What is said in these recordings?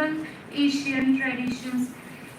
Central Asian traditions.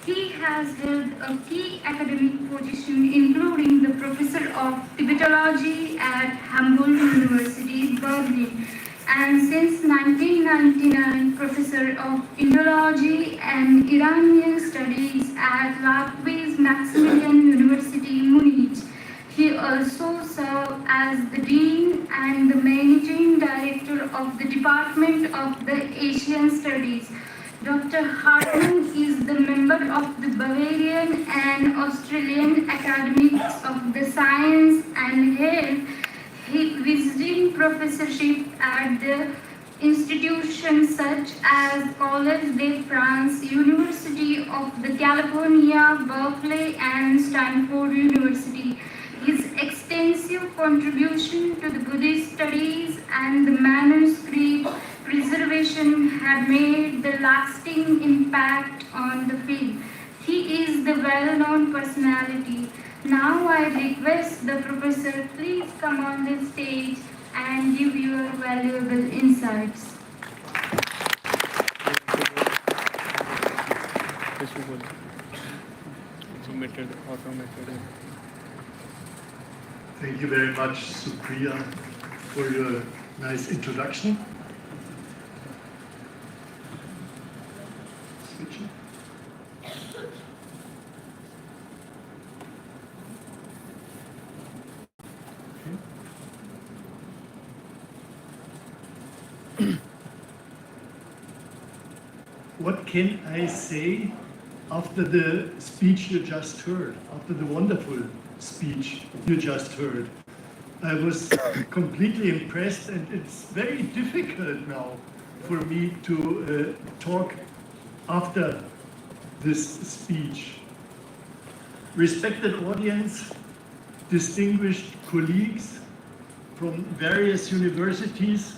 He has held a key academic position, including the Professor of Tibetology at Humboldt University, Berlin, and since 1999, Professor of Indology and Iranian Studies at Ludwig Maximilian University, Munich. He also served as the Dean and the Managing Director of the Department of the Asian Studies. Dr. Hartman is the member of the Bavarian and Australian Academies of the Science and held visiting professorship at the institutions such as Collège de France, University of the California, Berkeley, and Stanford University. His extensive contribution to the Buddhist studies and the manuscript preservation had made the lasting impact on the field. He is the well-known personality. Now I request the professor please come on the stage and give your valuable insights. Thank you very much, Supriya, for your nice introduction. Switching. What can I say after the speech you just heard, after the wonderful speech you just heard? I was completely impressed, and it's very difficult now for me to talk after this speech. Respected audience, distinguished colleagues from various universities,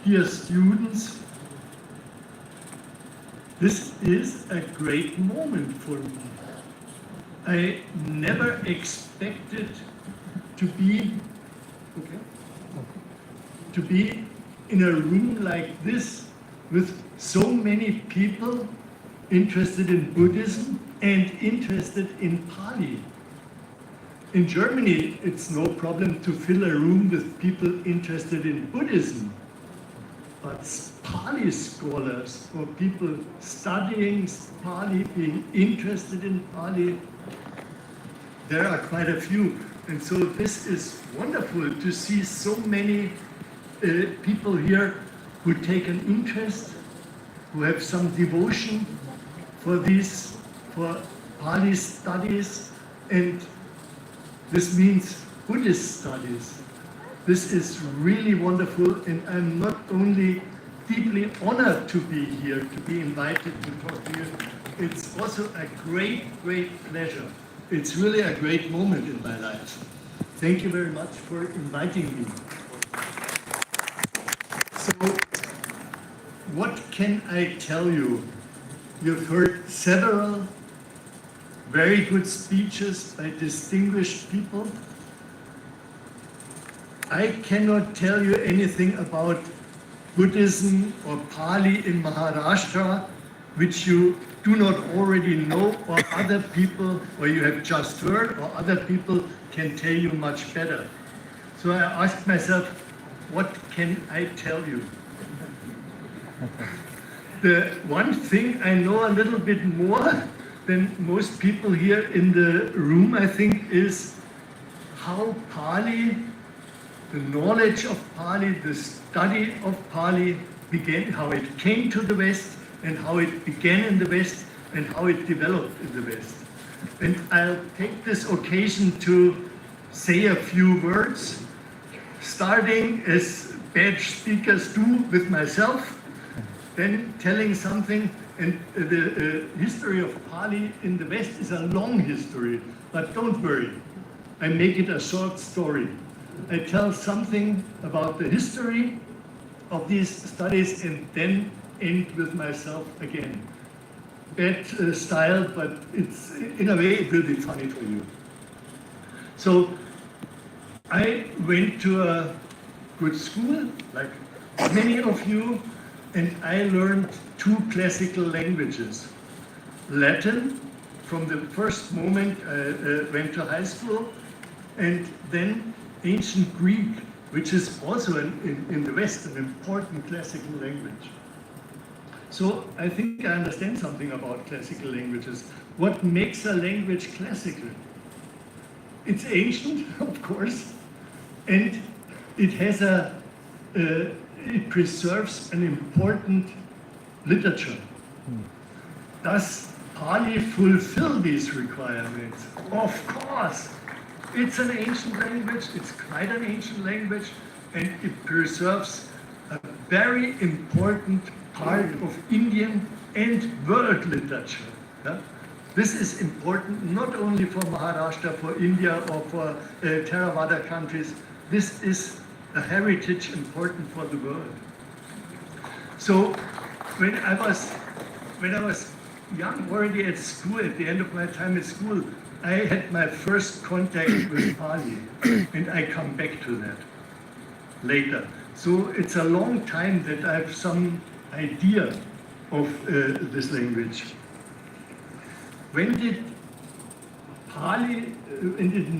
dear students, this is a great moment for me. I never expected to be in a room like this with so many people interested in Buddhism and interested in Pali. In Germany, it's no problem to fill a room with people interested in Buddhism. But Pali scholars or people studying Pali, being interested in Pali, there are quite a few. And so this is wonderful to see so many people here who take an interest, who have some devotion for Pali studies, and this means Buddhist studies. This is really wonderful, and I'm not only deeply honored to be here, to be invited to talk to you, it's also a great, great pleasure. It's really a great moment in my life. Thank you very much for inviting me. So, what can I tell you? You've heard several very good speeches by distinguished people. I cannot tell you anything about Buddhism or Pali in Maharashtra, which you do not already know, or other people, or you have just heard, or other people can tell you much better. So I asked myself, what can I tell you? The one thing I know a little bit more than most people here in the room, I think, is how Pali, the knowledge of Pali, the study of Pali began, how it came to the West, and how it began in the West, and how it developed in the West. And I'll take this occasion to say a few words, starting as bad speakers do with myself, then telling something. And the history of Pali in the West is a long history, but don't worry, I make it a short story. I tell something about the history of these studies and then end with myself again. Bad style, but it's, in a way, it will be funny for you. So I went to a good school, like many of you, and I learned 2 classical languages. Latin, from the first moment I went to high school, and then ancient Greek, which is also in the West an important classical language. So I think I understand something about classical languages. What makes a language classical? It's ancient, of course, and it has it preserves an important literature. Does Pali fulfill these requirements? Of course. It's an ancient language, it's quite an ancient language, and it preserves a very important part of Indian and world literature. Yeah? This is important not only for Maharashtra, for India, or for Theravada countries. This is a heritage important for the world. So when I was young, already at school, at the end of my time at school, I had my first contact with Pali, and I come back to that later. So it's a long time that I have some idea of this language. When did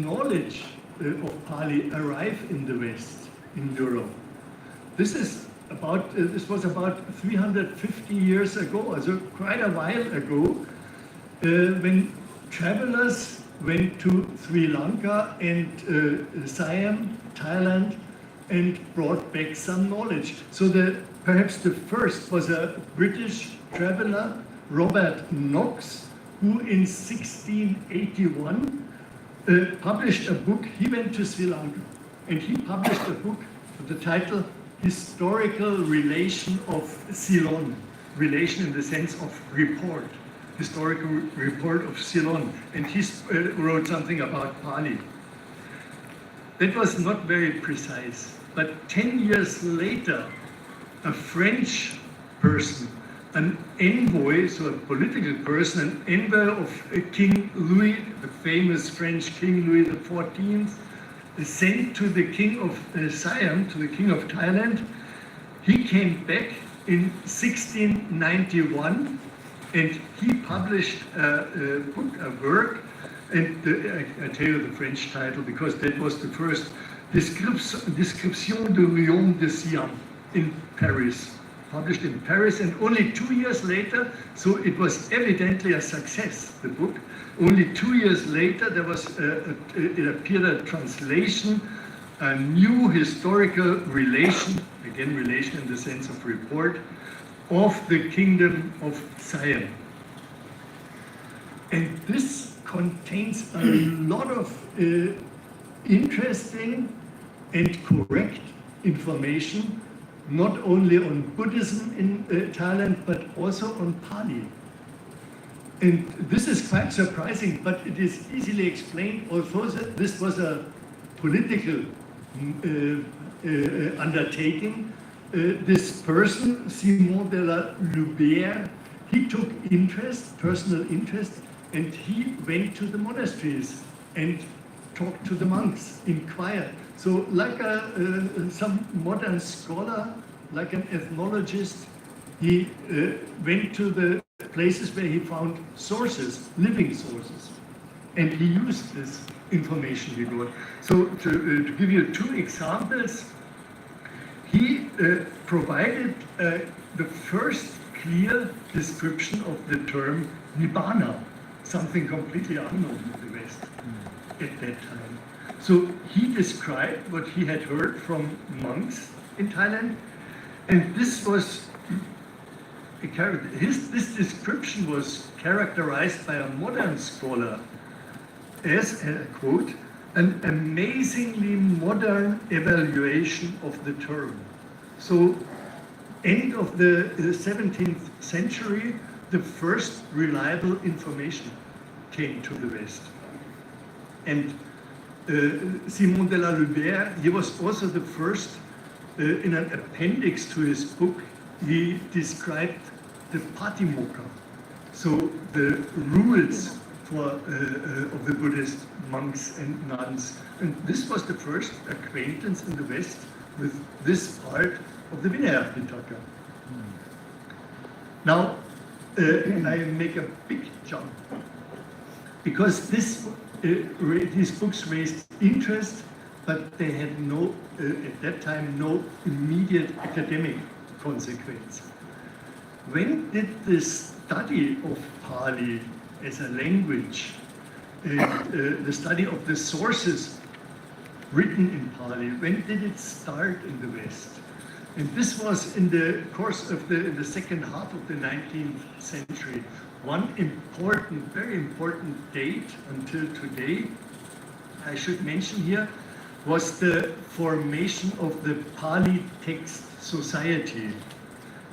knowledge of Pali arrive in the West, in Europe? This was about 350 years ago, so quite a while ago, when travelers went to Sri Lanka and Siam, Thailand, and brought back some knowledge. So perhaps the first was a British traveler, Robert Knox, who in 1681 published a book. He went to Sri Lanka and he published a book with the title Historical Relation of Ceylon. Relation in the sense of report. Historical report of Ceylon. And he wrote something about Pali. That was not very precise. But 10 years later, a French person, an envoy, so a political person, an envoy of King Louis, the famous French King Louis XIV, sent to the king of Siam, to the king of Thailand. He came back in 1691 and he published a book, a work, and I tell you the French title because that was the first, Description du Royaume de Siam in Paris. Published in Paris, and only 2 years later, so it was evidently a success, the book. Only 2 years later, there was it appeared a translation, a new historical relation, again relation in the sense of report, of the kingdom of Siam. And this contains a lot of interesting and correct information, not only on Buddhism in Thailand, but also on Pali. And this is quite surprising, but it is easily explained. Although this was a political undertaking, this person, Simon de la Loubière, he took interest, personal interest, and he went to the monasteries and talked to the monks, inquired. So like some modern scholar, like an ethnologist, he went to the places where he found sources, living sources, and he used this information he got. So to give you 2 examples, he provided the first clear description of the term Nibbana, something completely unknown in the West at that time. So he described what he had heard from monks in Thailand, and this description was characterized by a modern scholar as, quote, an amazingly modern evaluation of the term. So, end of the 17th century, the first reliable information came to the West. And Simon de la Loubière, he was also the first, in an appendix to his book, he described the Patimokkha, so the rules of the Buddhist monks and nuns. And this was the first acquaintance in the West with this part of the Vinaya Pitaka. Now, I make a big jump because these books raised interest, but they had no, at that time, no immediate academic consequence. When did the study of Pali as a language, the study of the sources written in Pali, when did it start in the West? And this was in the course of the second half of the 19th century. One important, very important date until today, I should mention here, was the formation of the Pali Text Society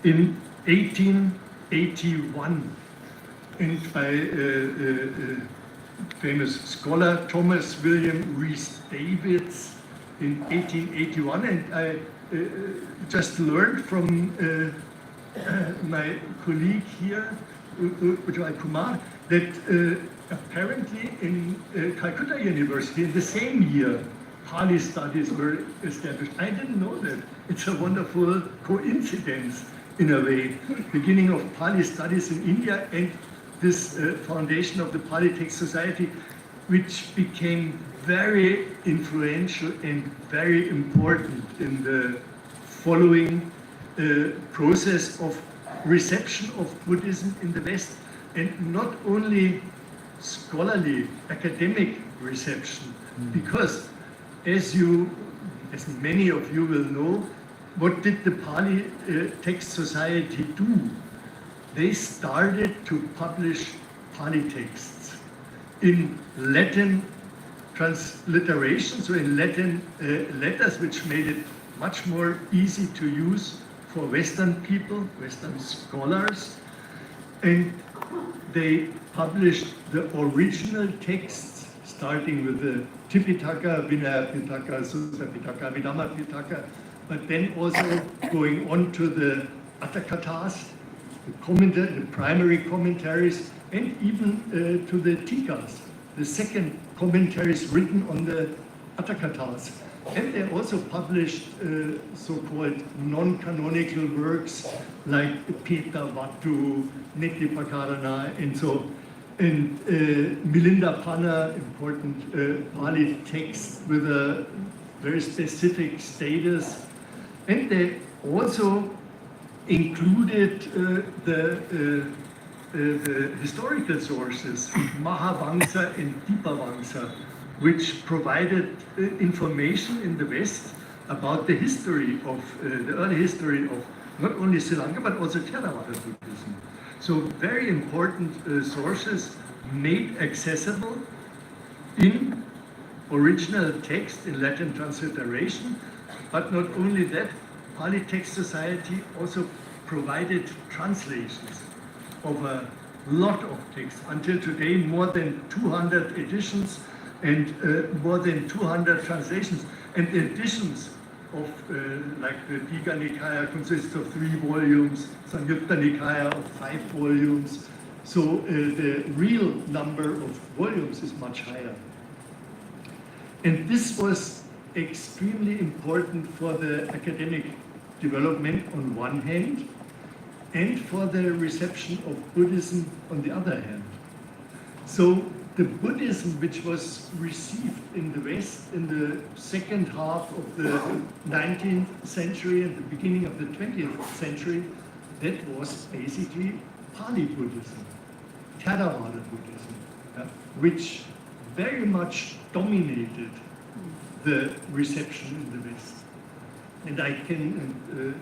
in 1881, and by famous scholar Thomas William Rhys Davids in 1881. And I just learned from my colleague here, Ujjwal Kumar, that apparently in Calcutta University in the same year, Pali studies were established. I didn't know that. It's a wonderful coincidence in a way. Beginning of Pali studies in India and this foundation of the Pali Text Society, which became very influential and very important in the following process of reception of Buddhism in the West, and not only scholarly, academic reception, because as many of you will know, what did the Pali Text Society do? They started to publish Pali texts in Latin transliteration, so in Latin letters, which made it much more easy to use for Western people, Western scholars. And they published the original texts, starting with the Tipitaka, Vinaya Pitaka, Sutta Pitaka, Vidhamma Pitaka, but then also going on to the Atthakathas, the primary commentaries, and even to the Tikas, the second commentaries written on the Atthakathas. And they also published so-called non-canonical works like Peta Vattu, Netipakarana, and so. And Milinda Panna, important Pali text with a very specific status. And they also included the historical sources, Mahavamsa and Dipavamsa, which provided information in the West about the history of, the early history of not only Sri Lanka, but also Theravada Buddhism. So very important sources made accessible in original text in Latin transliteration, but not only that, Pali Text Society also provided translations of a lot of texts. Until today, more than 200 editions and more than 200 translations. And the editions of, like the Digha Nikaya consists of 3 volumes, Samyutta Nikaya of 5 volumes. So the real number of volumes is much higher. And this was extremely important for the academic development on one hand, and for the reception of Buddhism on the other hand. So the Buddhism which was received in the West in the second half of the 19th century and the beginning of the 20th century, that was basically Pali Buddhism, Theravada Buddhism, which very much dominated the reception in the West. And I can,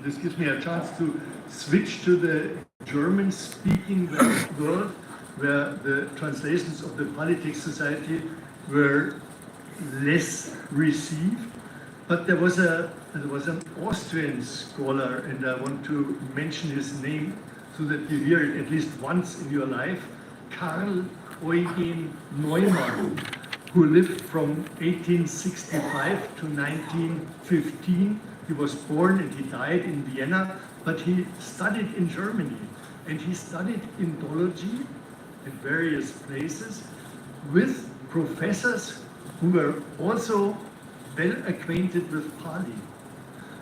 this gives me a chance to switch to the German-speaking world, where the translations of the Pali Text Society were less received. But there was an Austrian scholar, and I want to mention his name so that you hear it at least once in your life, Karl Eugen Neumann, who lived from 1865 to 1915. He was born and he died in Vienna, but he studied in Germany. And he studied Indology in various places with professors who were also well acquainted with Pali.